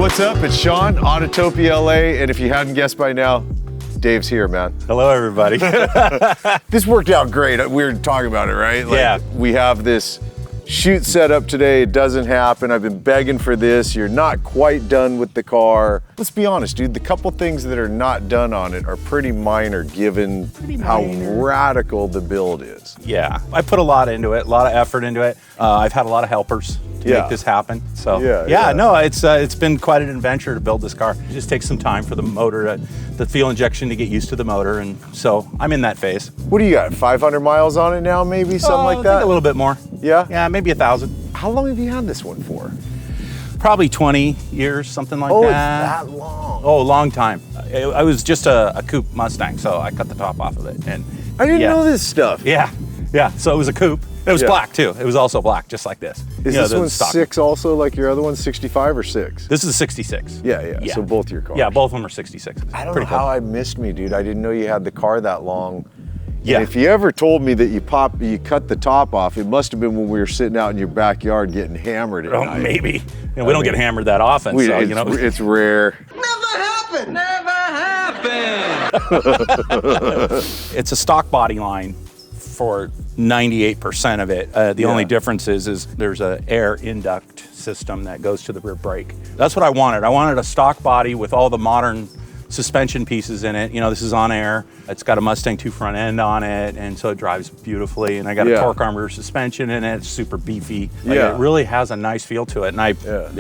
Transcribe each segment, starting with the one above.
what's up? It's Sean, Autotopia LA, and if you hadn't guessed by now, Dave's here, man. Hello, everybody. This worked out great. We were talking about it, right? Like, yeah. We have this shoot set up today. It doesn't happen. I've been begging for this. You're not quite done with the car. Let's be honest, dude. The couple things that are not done on it are pretty minor given how radical the build is. Yeah, I put a lot into it, a lot of effort into it. I've had a lot of helpers to make this happen. So no, it's been quite an adventure to build this car. It just takes some time for the motor, the fuel injection to get used to the motor, and so I'm in that phase. What do you got? 500 miles on it now, maybe something like that? I think a little bit more. Yeah? Yeah, maybe 1,000. How long have you had this one for? Probably 20 years, something like that. Oh, it's that long. Oh, a long time. I was just a coupe Mustang, so I cut the top off of it. And I didn't know this stuff. Yeah. So it was a coupe. It was black too. It was also black, just like this. Is this one 6 also, like your other one, 65 or 6? This is a 66. Yeah. So both your cars. Yeah, both of them are 66. I don't know how I missed me, dude. I didn't know you had the car that long. Yeah. And if you ever told me that you cut the top off, it must have been when we were sitting out in your backyard getting hammered at night. Maybe. We don't get hammered that often, so you know. It's rare. Never happened. It's a stock body line for 98% of it. The only difference is there's an air induct system that goes to the rear brake. That's what I wanted. I wanted a stock body with all the modern suspension pieces in it. You know, this is on air. It's got a Mustang 2 front end on it, and so it drives beautifully. And I got a torque arm rear suspension in it. It's super beefy. Like, it really has a nice feel to it. And I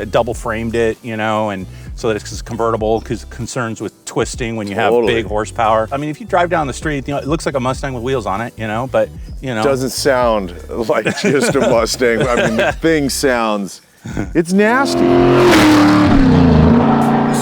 double framed it, you know, and so that it's convertible, because concerns with twisting when you have big horsepower. I mean, if you drive down the street, you know, it looks like a Mustang with wheels on it, you know, but you know. Doesn't sound like just a Mustang. I mean, the thing sounds, it's nasty.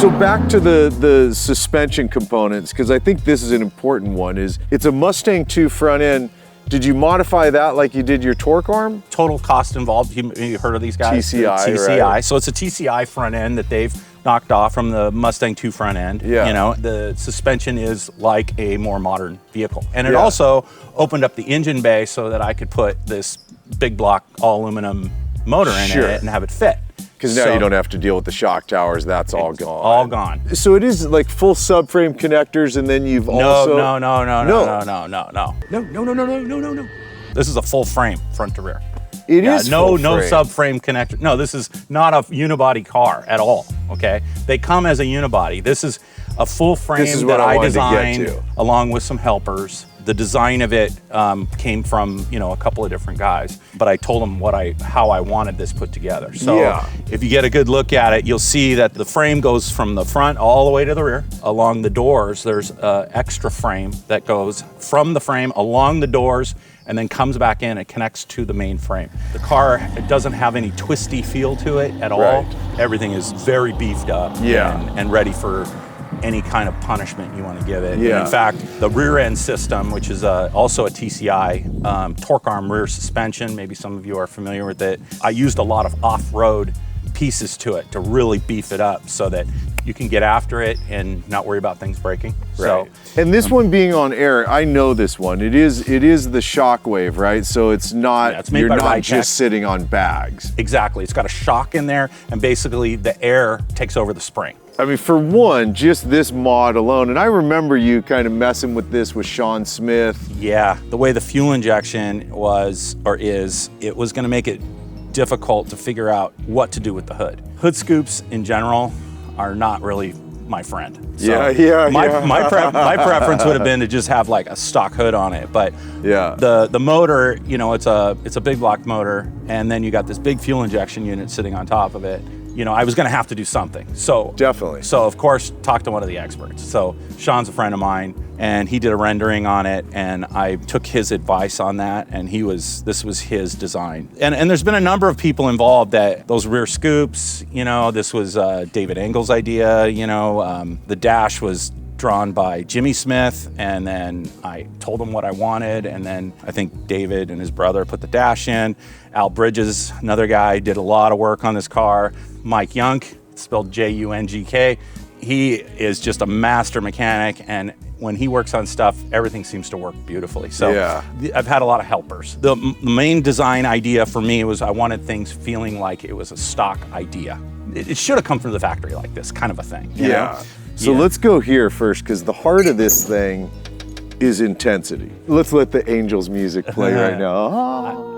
So back to the suspension components, because I think this is an important one, is it's a Mustang 2 front end. Did you modify that like you did your torque arm? Total cost involved. You heard of these guys? TCI, right? So it's a TCI front end that they've knocked off from the Mustang 2 front end. Yeah. You know, the suspension is like a more modern vehicle. And it also opened up the engine bay so that I could put this big block all aluminum motor in it and have it fit. Because now you don't have to deal with the shock towers. That's all gone. All gone. So it is like full subframe connectors, and then you've also no. This is a full frame, front to rear. It is no subframe connector. No, this is not a unibody car at all. Okay, they come as a unibody. This is a full frame that I designed along with some helpers. The design of it came from, you know, a couple of different guys, but I told them how I wanted this put together. So if you get a good look at it, you'll see that the frame goes from the front all the way to the rear. Along the doors, there's an extra frame that goes from the frame along the doors and then comes back in and connects to the main frame. The car, it doesn't have any twisty feel to it at all. Everything is very beefed up and ready for any kind of punishment you want to give it. And in fact, the rear end system, which is also a TCI torque arm rear suspension, maybe some of you are familiar with it. I used a lot of off-road pieces to it to really beef it up so that you can get after it and not worry about things breaking. Right. So, and this one being on air, I know this one. It is the Shockwave, right? So it's not, you're not just sitting on bags. Exactly. It's got a shock in there, and basically the air takes over the spring. I mean, for one, just this mod alone, and I remember you kind of messing with this with Sean Smith. Yeah, the way the fuel injection was, or is, it was gonna make it difficult to figure out what to do with the hood. Hood scoops in general are not really my friend. So my preference would have been to just have like a stock hood on it, but the motor, you know, it's a big block motor, and then you got this big fuel injection unit sitting on top of it. You know, I was gonna have to do something. So So of course, talk to one of the experts. So Sean's a friend of mine, and he did a rendering on it, and I took his advice on that, and this was his design. And there's been a number of people involved that those rear scoops, you know, this was David Engel's idea, you know, the dash was drawn by Jimmy Smith, and then I told him what I wanted, and then I think David and his brother put the dash in. Al Bridges, another guy, did a lot of work on this car. Mike Junk, spelled J-U-N-G-K, he is just a master mechanic, and when he works on stuff, everything seems to work beautifully. So I've had a lot of helpers. The main design idea for me was I wanted things feeling like it was a stock idea. it should have come from the factory like this, kind of a thing. You know? So let's go here first, because the heart of this thing is intensity. Let's let the Angels music play right now.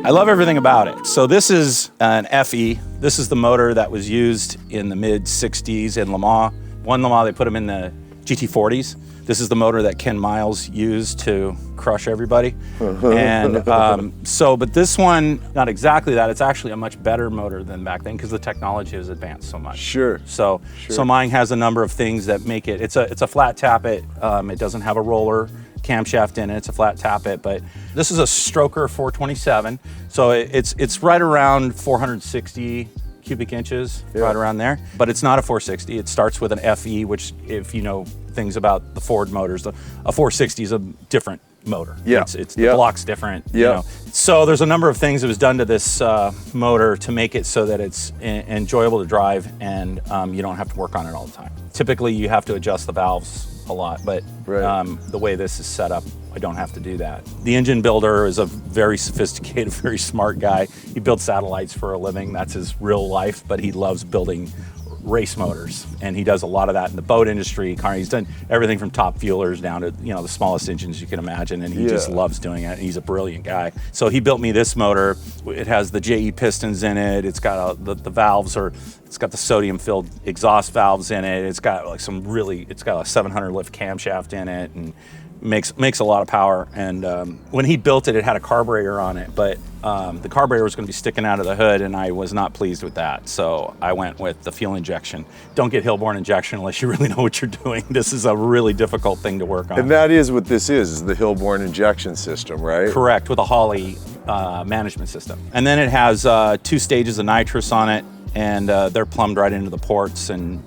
I love everything about it. So this is an FE. This is the motor that was used in the mid 60s in Le Mans. One Le Mans, they put them in the GT40s. This is the motor that Ken Miles used to crush everybody. And but this one, not exactly that. It's actually a much better motor than back then because the technology has advanced so much. Sure. So mine has a number of things that make it, it's a flat tappet. It doesn't have a roller camshaft in it. It's a flat tappet, but this is a Stroker 427. So it's right around 460 cubic inches, right around there. But it's not a 460. It starts with an FE, which if you know things about the Ford motors, a 460 is a different motor. Yeah. It's the block's different. You know. So there's a number of things that was done to this motor to make it so that it's enjoyable to drive and you don't have to work on it all the time. Typically you have to adjust the valves a lot, but the way this is set up, I don't have to do that. The engine builder is a very sophisticated, very smart guy. He builds satellites for a living. That's his real life, but he loves building race motors, and he does a lot of that in the boat industry. He's done everything from top fuelers down to the smallest engines you can imagine, and he just loves doing it. And he's a brilliant guy. So he built me this motor. It has the JE pistons in it. It's got the valves it's got the sodium-filled exhaust valves in it. It's got like it's got a 700 lift camshaft in it, and makes a lot of power. And when he built it, it had a carburetor on it, but the carburetor was going to be sticking out of the hood, and I was not pleased with that. So I went with the fuel injection. Don't get Hilborn injection unless you really know what you're doing. This is a really difficult thing to work on. And that is what this is the Hilborn injection system, right? Correct, with a Holley management system. And then it has 2 stages of nitrous on it, and they're plumbed right into the ports, and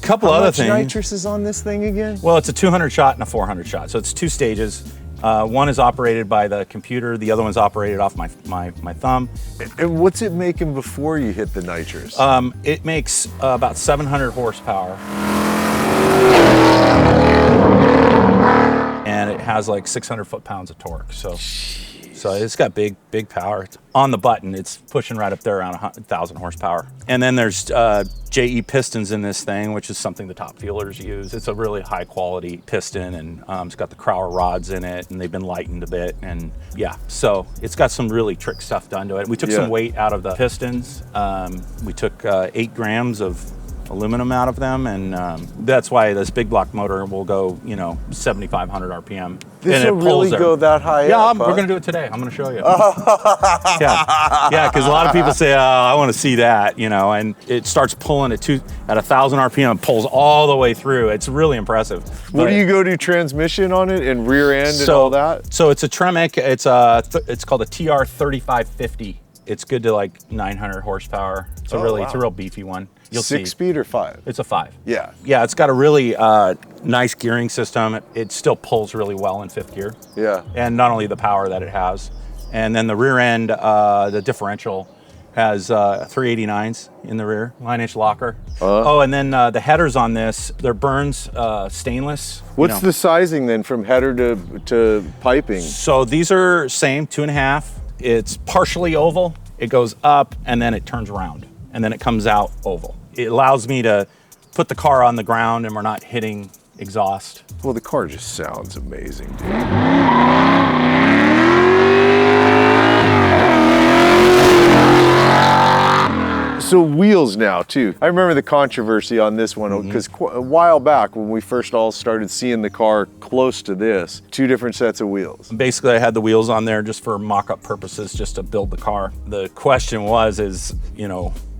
a couple other things. How much nitrous is on this thing again? Well, it's a 200 shot and a 400 shot, so it's 2 stages. One is operated by the computer, the other one's operated off my thumb. And what's it making before you hit the nitrous? It makes about 700 horsepower. And it has like 600 foot-pounds of torque. So it's got big power. It's on the button, it's pushing right up there around 1,000 horsepower. And then there's JE pistons in this thing, which is something the top fuelers use. It's a really high quality piston, and it's got the Crowler rods in it, and they've been lightened a bit. And so it's got some really trick stuff done to it. We took some weight out of the pistons. We took 8 grams of aluminum out of them, and that's why this big block motor will go 7,500 RPM. This will really go that high up? We're going to do it today. I'm going to show you. Because a lot of people say, oh, I want to see that, and it starts pulling at 1,000 RPM and pulls all the way through. It's really impressive. What do you go to transmission on it and rear end and all that? So it's a Tremec. It's called a TR 3550. It's good to like 900 horsepower. It's a real beefy one. You'll see. 6-speed or 5? It's a 5. Yeah. Yeah, it's got a really nice gearing system. It still pulls really well in 5th gear. Yeah. And not only the power that it has. And then the rear end, the differential has 389s in the rear, 9-inch locker. And then the headers on this, they're Burns stainless. What's the sizing then from header to piping? So these are same, 2.5. It's partially oval. It goes up and then it turns around, and then it comes out oval. It allows me to put the car on the ground and we're not hitting exhaust. Well, the car just sounds amazing, dude. So wheels now too. I remember the controversy on this one because a while back when we first all started seeing the car close to this, 2 different sets of wheels. Basically, I had the wheels on there just for mock-up purposes, just to build the car. The question is,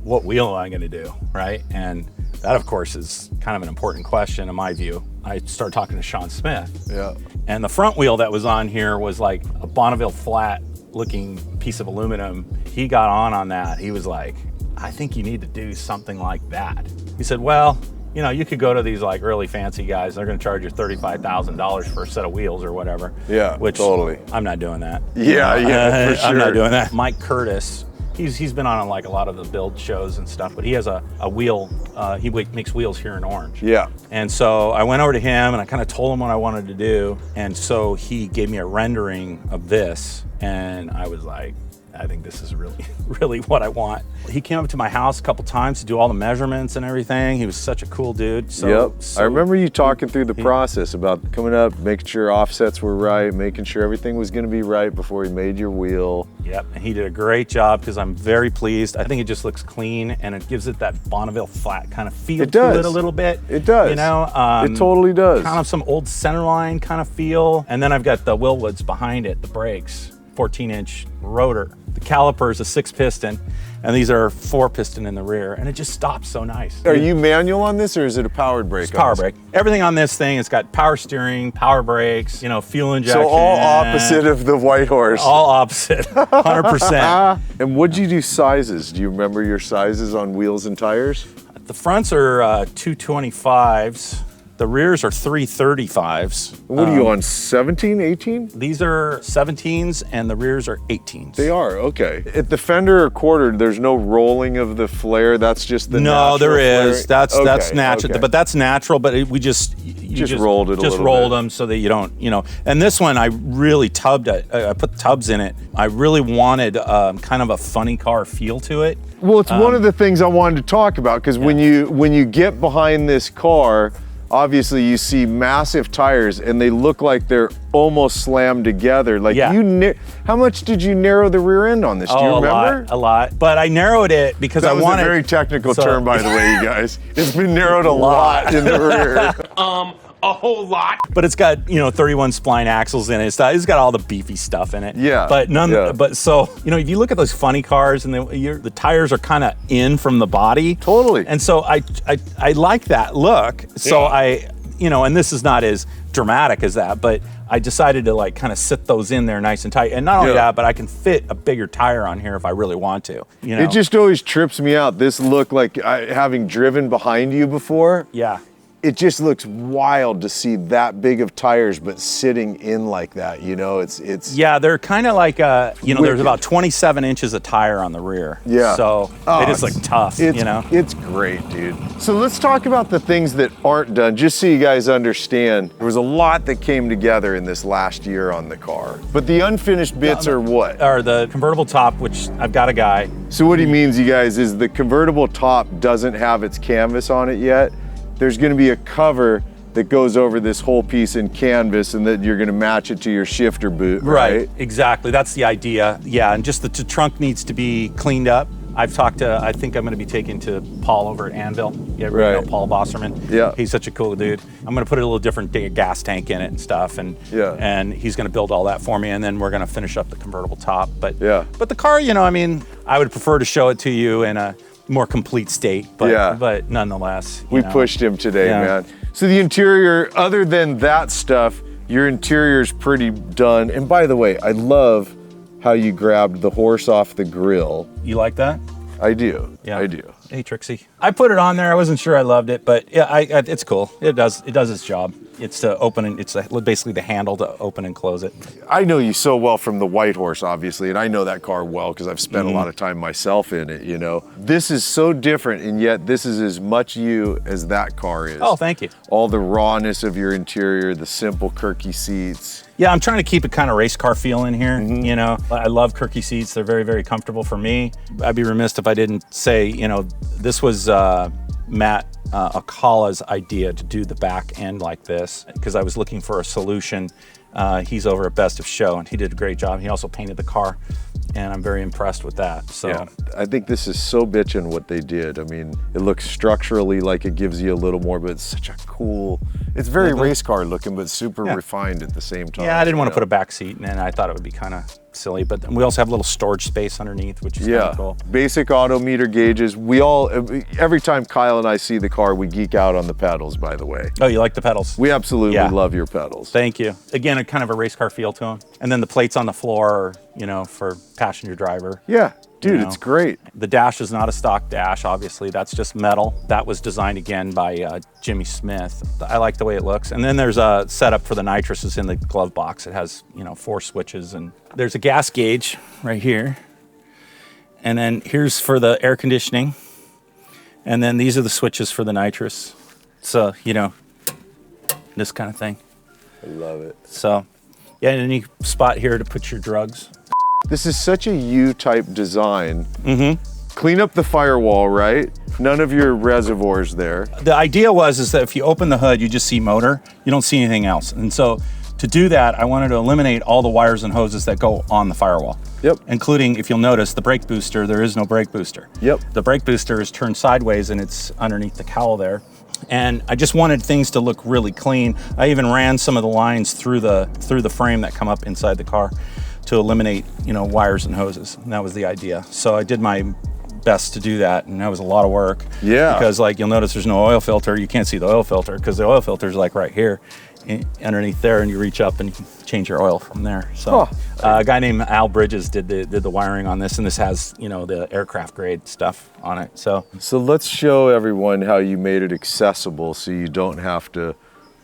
what wheel am I going to do, right? And that, of course, is kind of an important question in my view. I started talking to Sean Smith. Yeah. And the front wheel that was on here was like a Bonneville flat looking piece of aluminum. He got on that. He was like, I think you need to do something like that. He said, well, you could go to these like really fancy guys. They're going to charge you $35,000 for a set of wheels or whatever. Yeah, which totally. I'm not doing that. Yeah, for sure. I'm not doing that. Mike Curtis He's been on like a lot of the build shows and stuff, but he has a wheel, he makes wheels here in Orange. Yeah. And so I went over to him and I kind of told him what I wanted to do. And so he gave me a rendering of this, and I was like, I think this is really, really what I want. He came up to my house a couple times to do all the measurements and everything. He was such a cool dude. So, Yep. I remember you talking through the process about coming up, making sure offsets were right, making sure everything was going to be right before he made your wheel. Yep, and he did a great job because I'm very pleased. I think it just looks clean and it gives it that Bonneville flat kind of feel to it a little bit. It does. You know, it totally does. Kind of some old centerline kind of feel. And then I've got the Willwoods behind it, the brakes, 14-inch rotor. The caliper is a 6-piston, and these are 4-piston in the rear, and it just stops so nice. Are you manual on this, or is it a powered brake? It's power brake. Everything on this thing, it's got power steering, power brakes, you know, fuel injection. So all opposite of the White Horse. All opposite, 100%. And what'd you do sizes? Do you remember your sizes on wheels and tires? The fronts are 225s. The rears are 335s. What are you on, 17, 18? These are 17s and the rears are 18s. They are, okay. At the fender or quarter, there's no rolling of the flare. That's just the natural No, there is. flaring? That's natural. Okay. But that's natural. But we just rolled it a just little rolled bit. them so that you don't, you know. And this one, I really tubbed it. I put tubs in it. I really wanted kind of a funny car feel to it. Well, it's one of the things I wanted to talk about, because when you get behind this car, obviously you see massive tires and they look like they're almost slammed together. Like how much did you narrow the rear end on this? Do you remember? A lot. But I narrowed it because That I was wanted. a very technical term, by the way, you guys. It's been narrowed a lot in the rear. A whole lot. But it's got, 31 spline axles in it. It's got all the beefy stuff in it. Yeah. But Yeah. But so, if you look at those funny cars and the tires are kind of in from the body. Totally. And so I like that look. So and this is not as dramatic as that, but I decided to like kind of sit those in there nice and tight. And not only that, but I can fit a bigger tire on here if I really want to. It just always trips me out. This look, like having driven behind you before. Yeah. It just looks wild to see that big of tires, but sitting in like that, it's. Yeah, they're kind of like, there's about 27 inches of tire on the rear. Yeah. So they just look tough, It's great, dude. So let's talk about the things that aren't done, just so you guys understand. There was a lot that came together in this last year on the car. But the unfinished bits are what? Or the convertible top, which I've got a guy. So what he means, you guys, is the convertible top doesn't have its canvas on it yet. There's going to be a cover that goes over this whole piece in canvas, and that you're going to match it to your shifter boot, right? Exactly. That's the idea. Yeah, and just the trunk needs to be cleaned up. I think I'm going to be taking to Paul over at Anvil. You ever know Paul Bosserman? Yeah. He's such a cool dude. I'm going to put a little different gas tank in it and stuff, and he's going to build all that for me, and then we're going to finish up the convertible top. But the car, I would prefer to show it to you in a more complete state, but nonetheless. We pushed him today, man. So the interior, other than that stuff, your interior's pretty done. And by the way, I love how you grabbed the horse off the grill. You like that? I do. Yeah. I do. Hey, Trixie. I put it on there. I wasn't sure I loved it, but it's cool. It does its job. It's to open and it's basically the handle to open and close it. I know you so well from the White Horse, obviously, and I know that car well because I've spent a lot of time myself in it, This is so different, and yet this is as much you as that car is. Oh, thank you. All the rawness of your interior, the simple Kirky seats. Yeah, I'm trying to keep a kind of race car feel in here, I love Kirky seats. They're very, very comfortable for me. I'd be remiss if I didn't say, this was Matt Akala's idea to do the back end like this, because I was looking for a solution. He's over at Best of Show, and he did a great job. He also painted the car, and I'm very impressed with that. So I think this is so bitchin' what they did. I mean, it looks structurally like it gives you a little more, but it's such a cool, it's very race car looking, but super refined at the same time. Yeah, I didn't want to put a back seat, and I thought it would be kind of silly, but we also have a little storage space underneath, which is kind of cool. Basic auto meter gauges. Every time Kyle and I see the car, we geek out on the pedals, by the way. Oh, you like the pedals? We absolutely love your pedals. Thank you. Again, a kind of a race car feel to them. And then the plates on the floor are, for passenger driver. Yeah, dude, it's great. The dash is not a stock dash, obviously. That's just metal. That was designed again by Jimmy Smith. I like the way it looks. And then there's a setup for the nitrous is in the glove box. It has, 4 switches, and there's a gas gauge right here. And then here's for the air conditioning. And then these are the switches for the nitrous. So, you know, this kind of thing. I love it. So, yeah, and any spot here to put your drugs. This is such a U-type design. Clean up the firewall, right? None of your reservoirs there. The idea is that if you open the hood, you just see motor. You don't see anything else. And so to do that, I wanted to eliminate all the wires and hoses that go on the firewall. Yep. Including, if you'll notice, the brake booster, there is no brake booster. Yep. The brake booster is turned sideways and it's underneath the cowl there. And I just wanted things to look really clean. I even ran some of the lines through the frame that come up inside the car to eliminate, you know, wires and hoses. And that was the idea. So I did my best to do that, and that was a lot of work. Yeah. Because like you'll notice there's no oil filter. You can't see the oil filter because the oil filter is like right here underneath there, and you reach up and you can change your oil from there. So a guy named Al Bridges did the wiring on this, and this has, you know, the aircraft grade stuff on it. So let's show everyone how you made it accessible so you don't have to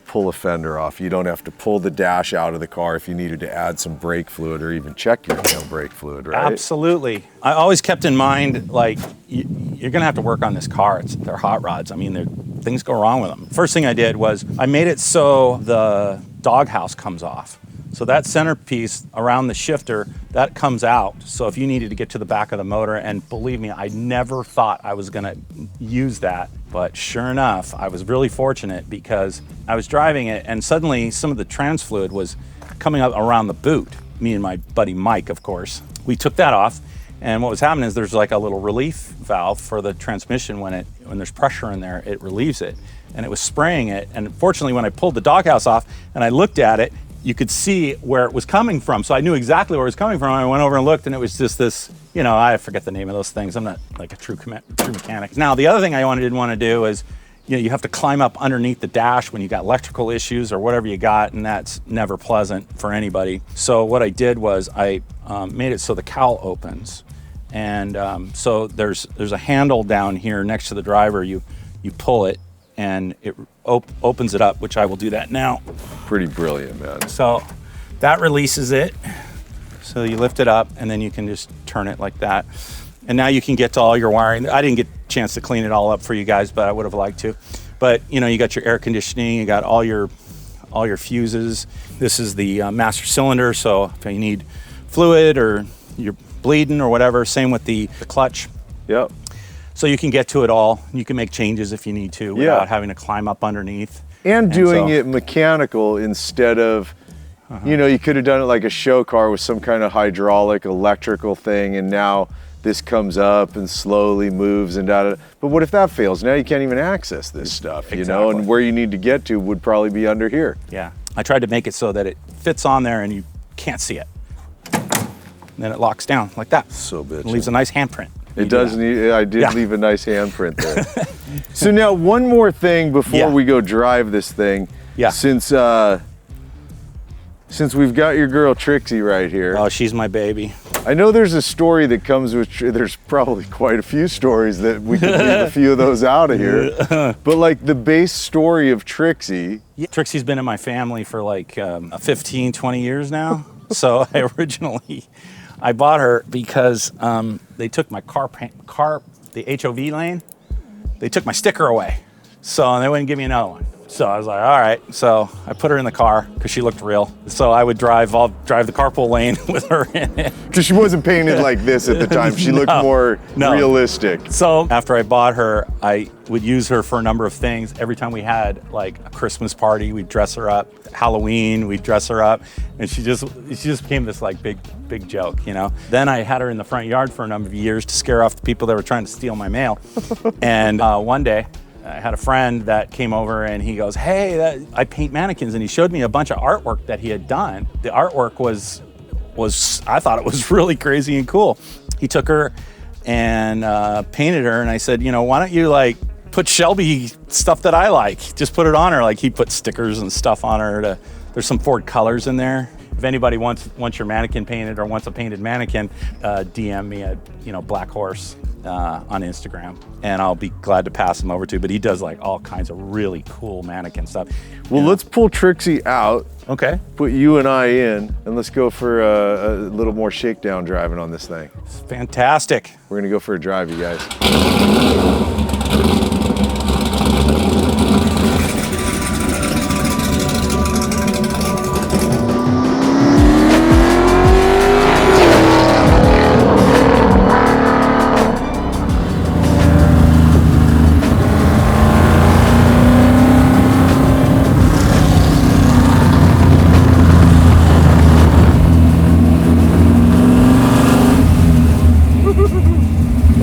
pull a fender off. You don't have to pull the dash out of the car if you needed to add some brake fluid or even check your brake fluid, right? Absolutely. I always kept in mind, like, you're gonna have to work on this car. They're hot rods. I mean, things go wrong with them. First thing I did was I made it so the doghouse comes off. So that centerpiece around the shifter, that comes out. So if you needed to get to the back of the motor, and believe me, I never thought I was gonna use that, but sure enough, I was really fortunate because I was driving it and suddenly some of the trans fluid was coming up around the boot. Me and my buddy Mike, of course. We took that off, and what was happening is there's like a little relief valve for the transmission. When there's pressure in there, it relieves it. And it was spraying it, and fortunately when I pulled the doghouse off and I looked at it, you could see where it was coming from. So I knew exactly where it was coming from. I went over and looked, and it was just this, you know, I forget the name of those things. I'm not like a true mechanic. Now, the other thing I didn't want to do is, you know, you have to climb up underneath the dash when you got electrical issues or whatever you got, and that's never pleasant for anybody. So what I did was I made it so the cowl opens. And so there's a handle down here next to the driver. You pull it, and it opens it up, which I will do that now. Pretty brilliant, man. So that releases it. So you lift it up, and then you can just turn it like that. And now you can get to all your wiring. I didn't get a chance to clean it all up for you guys, but I would have liked to. But you know, you got your air conditioning, you got all your fuses. This is the master cylinder, so if you need fluid or you're bleeding or whatever, same with the clutch. Yep. So you can get to it all. You can make changes if you need to without having to climb up underneath. And doing it mechanical instead of, you know, you could have done it like a show car with some kind of hydraulic, electrical thing, and now this comes up and slowly moves and da. But what if that fails? Now you can't even access this stuff, you know, and where you need to get to would probably be under here. Yeah. I tried to make it so that it fits on there and you can't see it. And then it locks down like that. So bitchin'. It leaves a nice handprint. It does need, I did leave a nice handprint there. So now one more thing before we go drive this thing. Yeah. Since we've got your girl Trixie right here. Oh, she's my baby. I know there's a story that comes with, there's probably quite a few stories that we could leave a few of those out of here. But like the base story of Trixie. Yeah. Trixie's been in my family for like 15, 20 years now. So I bought her because they took my car, the HOV lane, they took my sticker away. So they wouldn't give me another one. So I was like, all right. So I put her in the car because she looked real. So I'll drive the carpool lane with her in it. Because she wasn't painted like this at the time. She looked more realistic. So after I bought her, I would use her for a number of things. Every time we had like a Christmas party, we'd dress her up. Halloween, we'd dress her up. And she just became this like big joke, you know? Then I had her in the front yard for a number of years to scare off the people that were trying to steal my mail. And one day, I had a friend that came over and he goes, hey, I paint mannequins. And he showed me a bunch of artwork that he had done. The artwork was I thought it was really crazy and cool. He took her and painted her, and I said, you know, why don't you like put Shelby stuff that I like? Just put it on her. Like he put stickers and stuff on her. There's some Ford colors in there. If anybody wants your mannequin painted or wants a painted mannequin, DM me at, Black Horse. on Instagram, and I'll be glad to pass him over to. But he does like all kinds of really cool mannequin stuff. Well, let's pull Trixie out. Okay. Put you and I in, and let's go for a little more shakedown driving on this thing. It's fantastic. We're gonna go for a drive, you guys.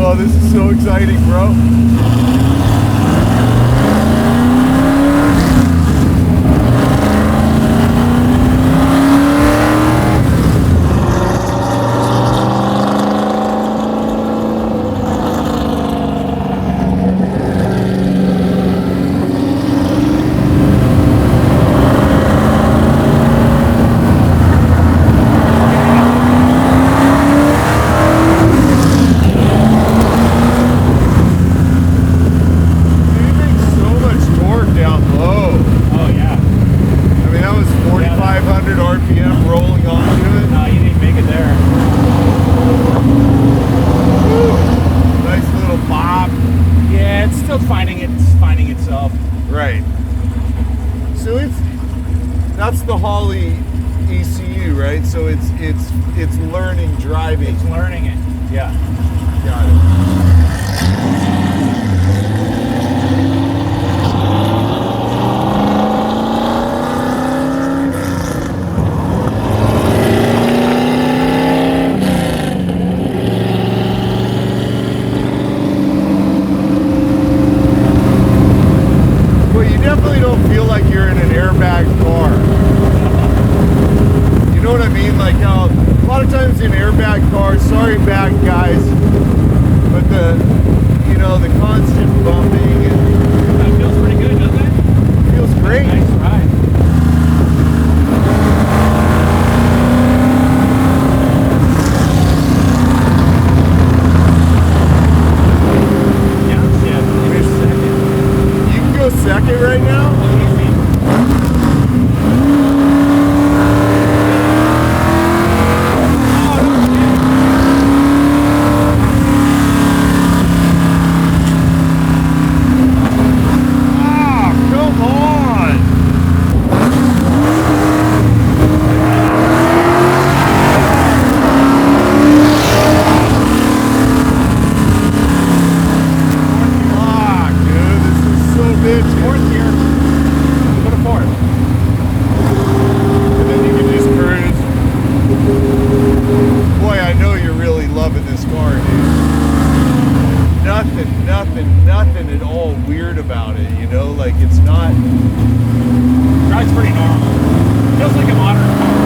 Oh, this is so exciting, bro. Right. So that's the Holley ECU, right? So it's learning driving. It's learning it. Yeah. Got it. Sorry, bad guys, but the constant bumping and that feels pretty good, doesn't it? Feels great. Nice ride. Yeah, you can go second right now. Nothing at all weird about it, you know, like it's not. Drives pretty normal. Feels like a modern car.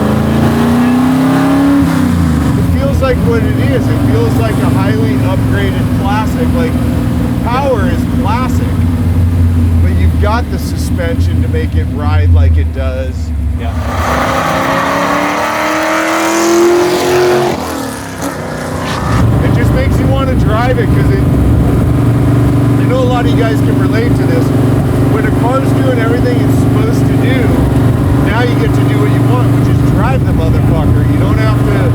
It feels like what it is. It feels like a highly upgraded classic. Like power is classic, but you've got the suspension to make it ride like it does. Yeah. It just makes you want to drive it because I know a lot of you guys can relate to this. When a car's doing everything it's supposed to do, now you get to do what you want, which is drive the motherfucker. You don't have to,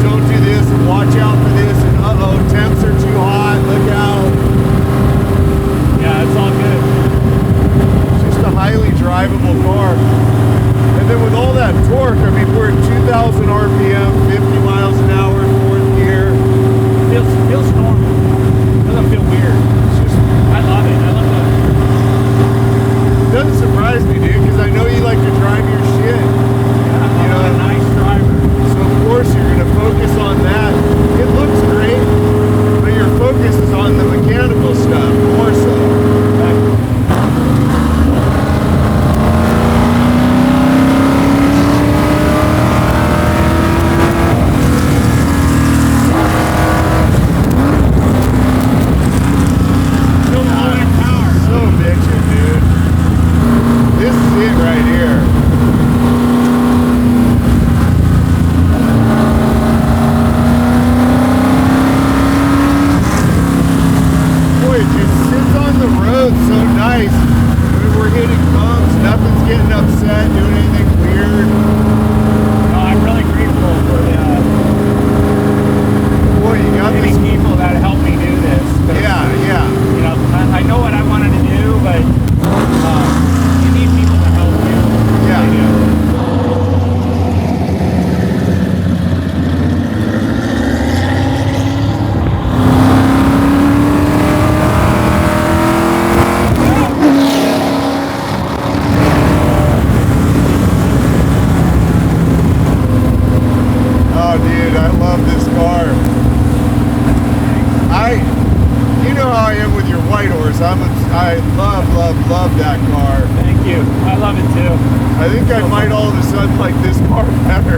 don't do this and watch out for this and uh-oh, temps are too hot, look out. Yeah, it's all good. It's just a highly drivable car. And then with all that torque, I mean, we're at 2,000 RPM, 50 miles an hour, fourth gear. Feels normal. Doesn't feel weird. I love it. I love that. It doesn't surprise me, dude, because I know you like to drive your shit. Yeah, you know, I'm a nice driver. So of course you're going to focus on that. It looks great, but your focus is on the mechanical stuff more so. you. I love it too. I think I might all of a sudden like this car better.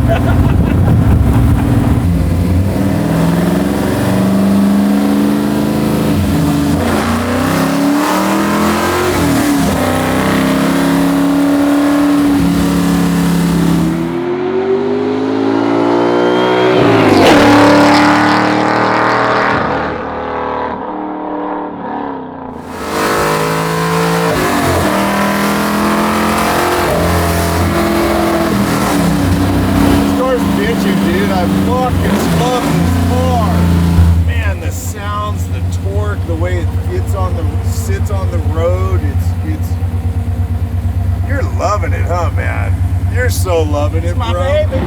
Sits on the road. It's you're loving it, huh, man? You're so loving it, my bro. baby.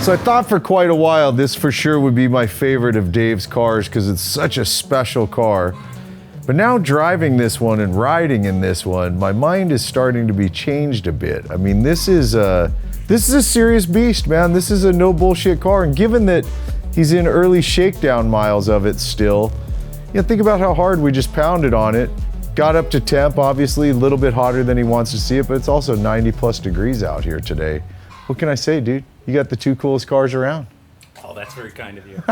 So I thought for quite a while this for sure would be my favorite of Dave's cars because it's such a special car. But now driving this one and riding in this one, my mind is starting to be changed a bit. I mean, this is a serious beast, man. This is a no bullshit car. And given that he's in early shakedown miles of it still, you know, think about how hard we just pounded on it. Got up to temp, obviously a little bit hotter than he wants to see it, but it's also 90 plus degrees out here today. What can I say, dude? You got the two coolest cars around. Oh, that's very kind of you.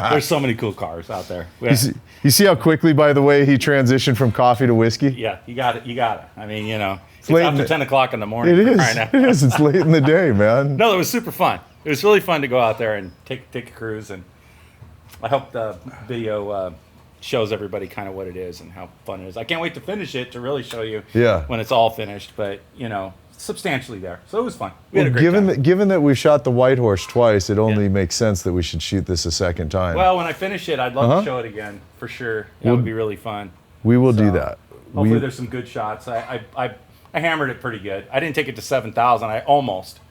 There's so many cool cars out there. You see how quickly, by the way, he transitioned from coffee to whiskey? Yeah, you got it. You got it. I mean, you know, it's after 10 o'clock in the morning. It is. Right now. It is. It's late in the day, man. No, it was super fun. It was really fun to go out there and take a cruise. And I hope the video shows everybody kind of what it is and how fun it is. I can't wait to finish it to really show you when it's all finished. But, you know, substantially there. So it was fun. We had a great time. Given that we shot the White Horse twice, it only makes sense that we should shoot this a second time. Well, when I finish it, I'd love to show it again for sure. That would be really fun. We will do that. Hopefully there's some good shots. I hammered it pretty good. I didn't take it to 7,000. I almost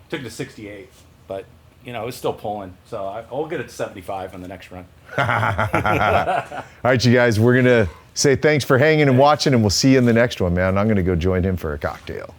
took it to 68, but you know, it was still pulling. So I'll get it to 75 on the next run. All right, you guys, we're going to say thanks for hanging and watching, and we'll see you in the next one, man. I'm going to go join him for a cocktail.